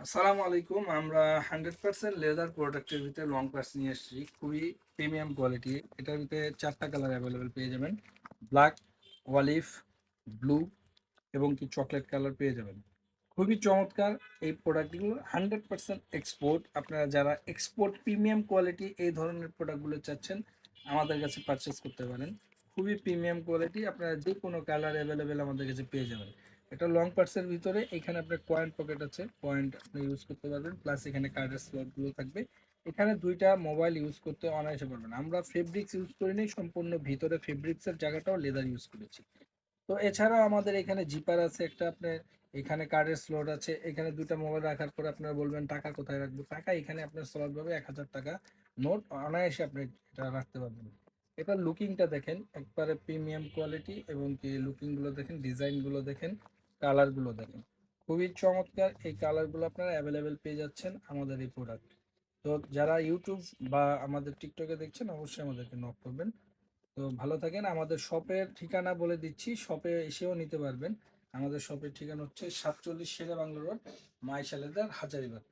আসসালামু আলাইকুম। আমরা 100% লেদার প্রোডাক্টের ভিতরে লং পার্স নিয়ে এসেছি, খুবই প্রিমিয়াম কোয়ালিটি। এটার ভিতরে 4টা কালার অ্যাভেলেবেল পেয়ে যাবেন: ব্ল্যাক, অলিভ, ব্লু এবং কি চকলেট কালার পেয়ে যাবেন। খুবই চমৎকার এই প্রোডাক্টগুলো, 100% এক্সপোর্ট। আপনারা যারা এক্সপোর্ট প্রিমিয়াম কোয়ালিটি এই ধরনের প্রোডাক্টগুলো চাচ্ছেন, আমাদের কাছে পারচেস করতে পারেন। খুবই প্রিমিয়াম কোয়ালিটি, আপনারা যে কোনো কালার অ্যাভেলেবেল আমাদের কাছে পেয়ে যাবেন। এটা লং পার্সের ভিতরে এখানে আপনার কয়েন পকেট আছে, পয়েন্ট আপনি ইউজ করতে পারবেন, প্লাস এখানে কার্ডের স্লটগুলো থাকবে। এখানে দুইটা মোবাইল ইউজ করতে অনায়াসে পারবেন। আমরা ফেব্রিক্স ইউজ করিনি, সম্পূর্ণ ভিতরে ফেব্রিক্সের জায়গাটাও লেদার ইউজ করেছি। তো এছাড়াও আমাদের এখানে জিপার আছে একটা, আপনার এখানে কার্ডের স্লট আছে। এখানে দুইটা মোবাইল রাখার পরে আপনারা বলবেন টাকা কোথায় রাখবো, টাকা এখানে আপনার স্লট পাবে। 1,000 টাকা নোট অনায়াসে আপনি এটা রাখতে পারবেন। এটা লুকিংটা দেখেন, একবারে প্রিমিয়াম কোয়ালিটি, এবং কি লুকিংগুলো দেখেন, ডিজাইনগুলো দেখেন, কালারগুলো দেখেন, খুবই চমৎকার। এই কালারগুলো আপনারা অ্যাভেলেবেল পেয়ে যাচ্ছেন আমাদের এই প্রোডাক্ট। তো যারা ইউটিউব বা আমাদের টিকটকে দেখছেন, অবশ্যই আমাদেরকে নক করবেন। তো ভালো থাকেন। আমাদের শপের ঠিকানা বলে দিচ্ছি, শপে এসেও নিতে পারবেন। আমাদের শপের ঠিকানা হচ্ছে 47 শেরে বাংলা রোড, মাইশা লেদার, হাজারীবাগ।